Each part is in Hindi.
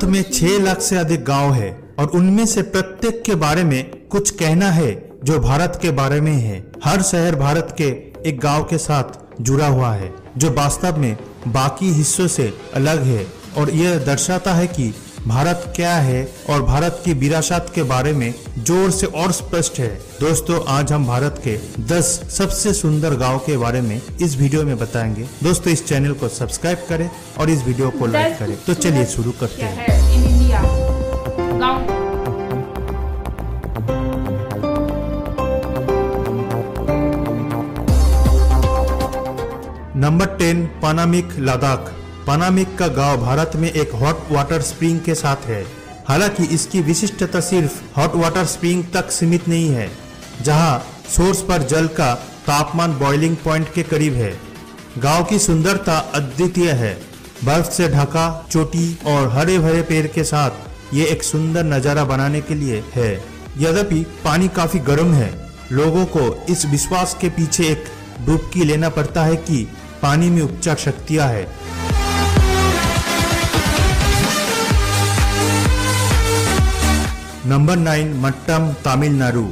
भारत में 6 लाख से अधिक गांव है और उनमें से प्रत्येक के बारे में कुछ कहना है जो भारत के बारे में है। हर शहर भारत के एक गांव के साथ जुड़ा हुआ है जो वास्तव में बाकी हिस्सों से अलग है और यह दर्शाता है कि भारत क्या है और भारत की विरासत के बारे में जोर से और स्पष्ट है। दोस्तों, आज हम भारत के 10 सबसे सुंदर गांव के बारे में इस वीडियो में बताएंगे। दोस्तों, इस चैनल को सब्सक्राइब करें और इस वीडियो को लाइक करें। तो चलिए शुरू करते हैं। नंबर 10, पानामिक, लद्दाख। पानामिक का गांव भारत में एक हॉट वाटर स्प्रिंग के साथ है। हालांकि इसकी विशिष्टता सिर्फ हॉट वाटर स्प्रिंग तक सीमित नहीं है, जहां सोर्स पर जल का तापमान बॉइलिंग पॉइंट के करीब है। गांव की सुंदरता अद्वितीय है। बर्फ से ढका चोटी और हरे भरे पेड़ के साथ ये एक सुंदर नजारा बनाने के लिए है। यद्यपि पानी काफी गर्म है, लोगों को इस विश्वास के पीछे एक डुबकी लेना पड़ता है कि पानी में उच्च शक्तियां है। नंबर 9, मट्टम, तमिलनाडु।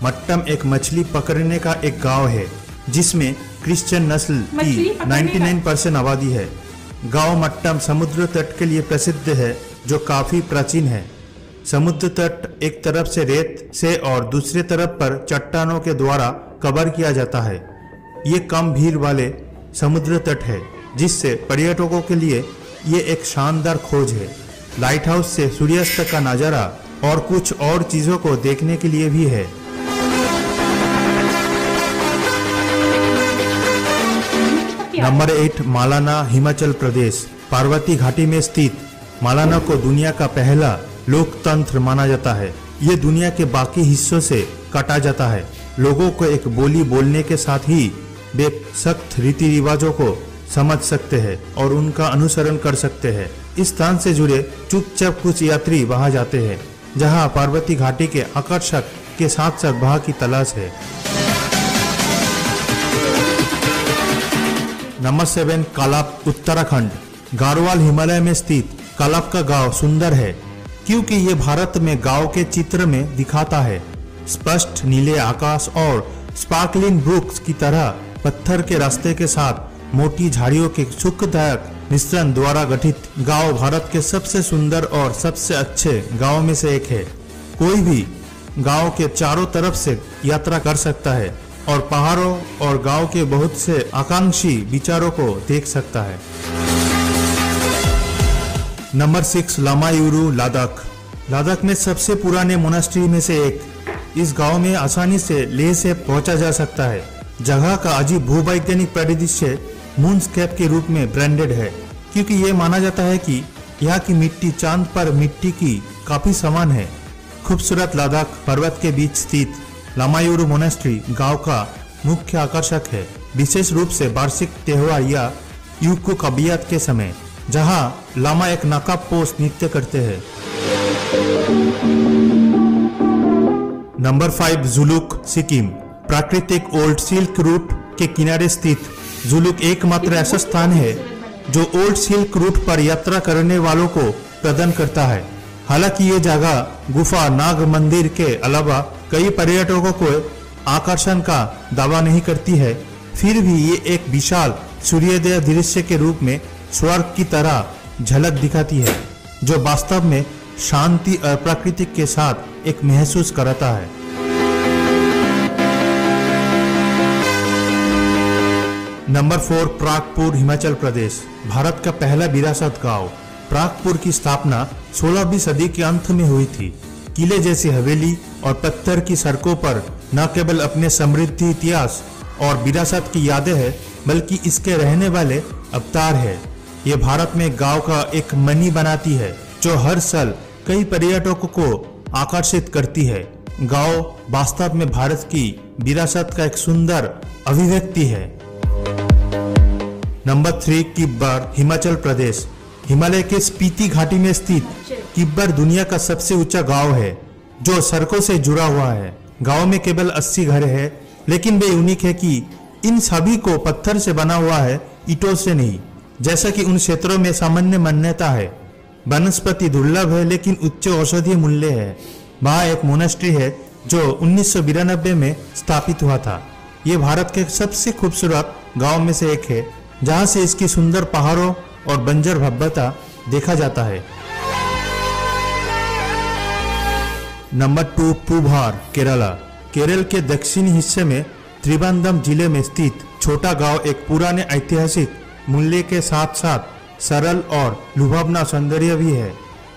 मट्टम एक मछली पकड़ने का एक गांव है जिसमें क्रिश्चियन नस्ल की 99% आबादी है। गांव मट्टम समुद्र तट के लिए प्रसिद्ध है जो काफी प्राचीन है। समुद्र तट एक तरफ से रेत से और दूसरे तरफ पर चट्टानों के द्वारा कवर किया जाता है। ये कम भीड़ वाले समुद्र तट है जिससे पर्यटकों के लिए ये एक शानदार खोज है। लाइट हाउस से सूर्यास्त का नजारा और कुछ और चीजों को देखने के लिए भी है। नंबर 8, मालाना, हिमाचल प्रदेश। पार्वती घाटी में स्थित मालाना को दुनिया का पहला लोकतंत्र माना जाता है। ये दुनिया के बाकी हिस्सों से काटा जाता है। लोगों को एक बोली बोलने के साथ ही वे सख्त रीति रिवाजों को समझ सकते हैं और उनका अनुसरण कर सकते हैं। इस स्थान से जुड़े चुपचाप कुछ यात्री वहां जाते हैं, जहां पार्वती घाटी के आकर्षक के साथ साथ वहां की तलाश है। नंबर 7, कालाप, उत्तराखंड। गारवाल हिमालय में स्थित कालाप का गांव सुंदर है क्योंकि ये भारत में गांव के चित्र में दिखाता है। स्पष्ट नीले आकाश और स्पार्कलिंग ब्रुक्स की तरह पत्थर के रास्ते के साथ मोटी झाड़ियों के सुखदायक मिश्रण द्वारा गठित गांव भारत के सबसे सुंदर और सबसे अच्छे गांव में से एक है। कोई भी गांव के चारों तरफ से यात्रा कर सकता है और पहाड़ों और गांव के बहुत से आकांक्षी विचारों को देख सकता है। नंबर 6, लामायुरु, लद्दाख। लद्दाख में सबसे पुराने मोनास्ट्री में से एक। इस गांव में आसानी से लेह से पहुंचा जा सकता है। जगह का अजीब भूवैज्ञानिक परिदृश्य मूनस्केप के रूप में ब्रांडेड है क्योंकि ये माना जाता है कि यहाँ की मिट्टी चांद पर मिट्टी की काफी समान है। खूबसूरत लद्दाख पर्वत के बीच स्थित लामायुरु मोनास्ट्री गांव का मुख्य आकर्षक है, विशेष रूप से वार्षिक त्योहार या युक्कू कबियत के समय, जहां लामा एक नकाब पोष नृत्य करते हैं। नंबर 5, जुलुक, सिक्किम। प्राकृतिक ओल्ड सिल्क रूट के किनारे स्थित जुलुक एकमात्र ऐसा स्थान है जो ओल्ड सिल्क रूट पर यात्रा करने वालों को प्रदान करता है। हालांकि ये जगह गुफा, नाग मंदिर के अलावा कई पर्यटकों को आकर्षण का दावा नहीं करती है, फिर भी ये एक विशाल सूर्योदय दृश्य के रूप में स्वर्ग की तरह झलक दिखाती है, जो वास्तव में शांति और प्रकृति के साथ एक महसूस कराता है। नंबर 4, प्रागपुर, हिमाचल प्रदेश। भारत का पहला विरासत गांव। प्रागपुर की स्थापना 16वीं सदी के अंत में हुई थी। किले जैसी हवेली और पत्थर की सड़कों पर न केवल अपने समृद्ध इतिहास और विरासत की यादें हैं, बल्कि इसके रहने वाले अवतार है। ये भारत में गांव का एक मणि बनाती है जो हर साल कई पर्यटकों को आकर्षित करती है। गांव वास्तव में भारत की विरासत का एक सुंदर अभिव्यक्ति है। नंबर 3, किब्बर, हिमाचल प्रदेश। हिमालय के स्पीति घाटी में स्थित किब्बर दुनिया का सबसे ऊंचा गांव है जो सड़कों से जुड़ा हुआ है। गांव में केवल 80 घर है, लेकिन वे यूनिक है कि इन सभी को पत्थर से बना हुआ है, ईंटों से नहीं, जैसा कि उन क्षेत्रों में सामान्य मान्यता है। वनस्पति दुर्लभ है लेकिन उच्च औषधीय मूल्य है। वहाँ एक मोनेस्ट्री है जो 1992 में स्थापित हुआ था। ये भारत के सबसे खूबसूरत गांव में से एक है, जहाँ से इसकी सुंदर पहाड़ों और बंजर भव्यता देखा जाता है। नंबर 2, पूभार, केरला। केरल के दक्षिणी हिस्से में त्रिवेंद्रम जिले में स्थित छोटा गांव एक पुराने ऐतिहासिक मूल्य के साथ साथ सरल और लुभावना सौंदर्य भी है।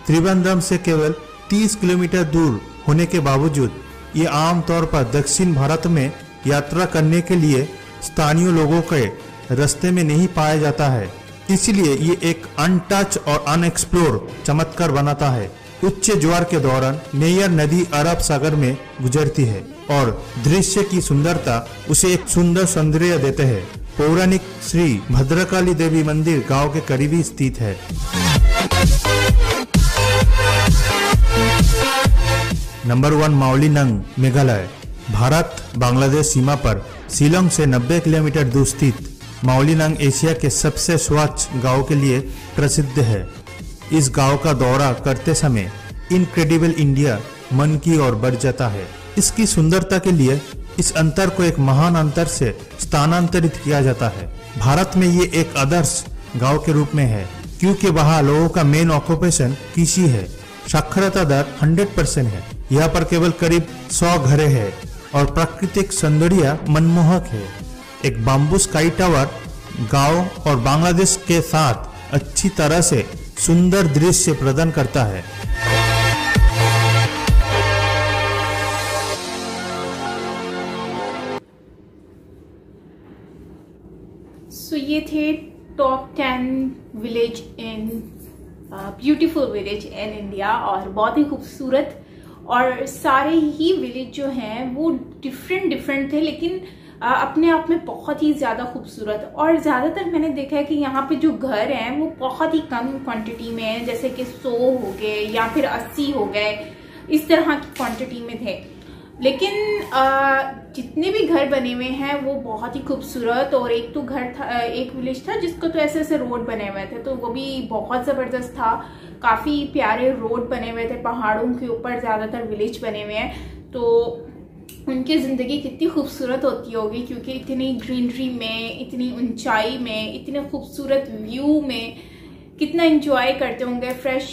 त्रिवेंद्रम से केवल 30 किलोमीटर दूर होने के बावजूद ये आमतौर पर दक्षिण भारत में यात्रा करने के लिए स्थानीय लोगों के रास्ते में नहीं पाया जाता है, इसलिए ये एक अनटच और अनएक्सप्लोर चमत्कार बनाता है। उच्च ज्वार के दौरान नेयर नदी अरब सागर में गुजरती है और दृश्य की सुंदरता उसे एक सुंदर सौंदर्य देते हैं। पौराणिक श्री भद्रकाली देवी मंदिर गांव के करीब ही स्थित है। नंबर 1, मावलीनंग, मेघालय। भारत बांग्लादेश सीमा पर शिलोंग से 90 किलोमीटर दूर स्थित मावलीनंग एशिया के सबसे स्वच्छ गांव के लिए प्रसिद्ध है। इस गांव का दौरा करते समय इनक्रेडिबल इंडिया मन की ओर बढ़ जाता है। इसकी सुंदरता के लिए इस अंतर को एक महान अंतर से स्थानांतरित किया जाता है। भारत में ये एक आदर्श गांव के रूप में है क्योंकि वहाँ लोगों का मेन ऑक्यूपेशन कृषि है। साक्षरता दर 100% है। यहाँ पर केवल करीब 100 घरें हैं और प्राकृतिक सौंदर्य मनमोहक है। एक बाम्बू स्काई टावर गांव और बांग्लादेश के साथ अच्छी तरह से सुंदर दृश्य प्रदान करता है। सो ये थे top 10 village in beautiful village in India, और बहुत ही खूबसूरत, और सारे ही विलेज जो हैं वो डिफरेंट थे, लेकिन अपने आप में बहुत ही ज़्यादा खूबसूरत। और ज़्यादातर मैंने देखा है कि यहाँ पे जो घर हैं वो बहुत ही कम क्वांटिटी में हैं, जैसे कि 100 हो गए या फिर 80 हो गए, इस तरह की क्वांटिटी में थे। लेकिन जितने भी घर बने हुए हैं वो बहुत ही खूबसूरत। और एक तो घर था, एक विलेज था जिसको तो ऐसे ऐसे रोड बने हुए थे, तो वो भी बहुत ज़बरदस्त था। काफ़ी प्यारे रोड बने हुए थे, पहाड़ों के ऊपर ज़्यादातर विलेज बने हुए हैं, तो उनकी ज़िंदगी कितनी खूबसूरत होती होगी, क्योंकि इतनी ग्रीनरी में, इतनी ऊंचाई में, इतने खूबसूरत व्यू में कितना एंजॉय करते होंगे फ्रेश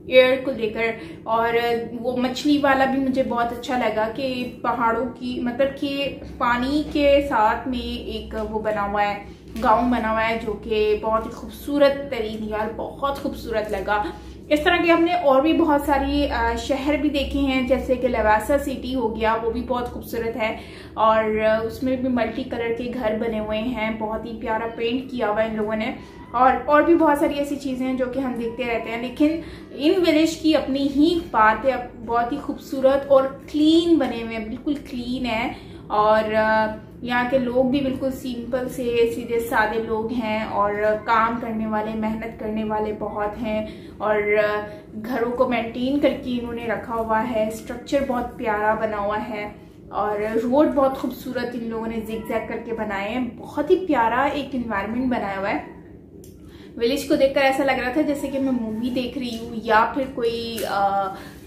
एयर को लेकर। और वो मछली वाला भी मुझे बहुत अच्छा लगा कि पहाड़ों की, मतलब कि पानी के साथ में एक वो बना हुआ है, गांव बना हुआ है, जो कि बहुत ही खूबसूरत तरीन यार, बहुत खूबसूरत लगा। इस तरह के हमने और भी बहुत सारी शहर भी देखे हैं, जैसे कि लवासा सिटी हो गया, वो भी बहुत खूबसूरत है, और उसमें भी मल्टी कलर के घर बने हुए हैं, बहुत ही प्यारा पेंट किया हुआ है इन लोगों ने। और भी बहुत सारी ऐसी चीज़ें हैं जो कि हम देखते रहते हैं, लेकिन इन विलेज की अपनी ही बात है, बहुत ही खूबसूरत और क्लीन बने हुए हैं, बिल्कुल क्लीन है। और यहाँ के लोग भी बिल्कुल सिंपल से सीधे सादे लोग हैं, और काम करने वाले, मेहनत करने वाले बहुत हैं, और घरों को मेंटेन करके इन्होंने रखा हुआ है। स्ट्रक्चर बहुत प्यारा बना हुआ है, और रोड बहुत खूबसूरत इन लोगों ने जिग-जैग करके बनाए हैं। बहुत ही प्यारा एक इन्वायरमेंट बनाया हुआ है। विलेज को देखकर ऐसा लग रहा था जैसे कि मैं मूवी देख रही हूँ, या फिर कोई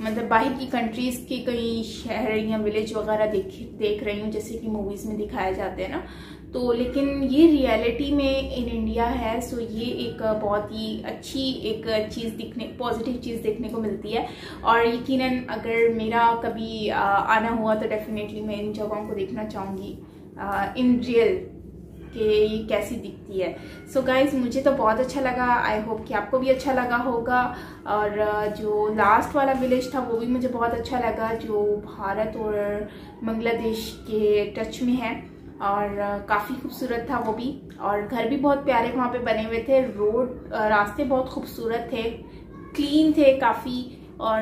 मतलब बाहर की कंट्रीज के कई शहर या विलेज वगैरह देख रही हूँ, जैसे कि मूवीज में दिखाए जाते हैं ना। तो लेकिन ये रियलिटी में इन इंडिया है, सो ये एक बहुत ही अच्छी एक चीज़ पॉजिटिव चीज़ देखने को मिलती है। और यकीनन अगर मेरा कभी आना हुआ तो डेफिनेटली मैं इन जगहों को देखना चाहूँगी इन रियल, कि ये कैसी दिखती है। सो गाइज, मुझे तो बहुत अच्छा लगा, आई होप कि आपको भी अच्छा लगा होगा। और जो लास्ट वाला विलेज था वो भी मुझे बहुत अच्छा लगा, जो भारत और बांग्लादेश के टच में है, और काफ़ी खूबसूरत था वो भी। और घर भी बहुत प्यारे वहाँ पे बने हुए थे, रास्ते बहुत खूबसूरत थे, क्लीन थे काफ़ी, और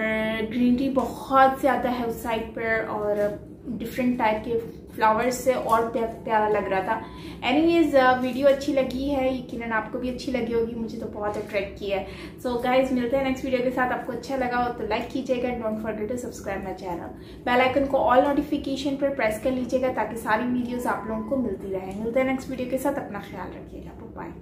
ग्रीनरी बहुत ज़्यादा है उस साइड पर, और डिफरेंट टाइप के फ्लावर्स से और प्यारा लग रहा था। एनीवेज, वीडियो अच्छी लगी है, यकीनन आपको भी अच्छी लगी होगी, मुझे तो बहुत अट्रैक्ट किया है। सो गाइज, मिलते हैं नेक्स्ट वीडियो के साथ। आपको अच्छा लगा हो तो लाइक कीजिएगा, don't forget to subscribe my channel. Bell icon को ऑल नोटिफिकेशन पर प्रेस कर लीजिएगा ताकि सारी वीडियोस आप लोगों को मिलती रहे। मिलते हैं नेक्स्ट वीडियो के साथ, अपना ख्याल रखिएगा, बाय।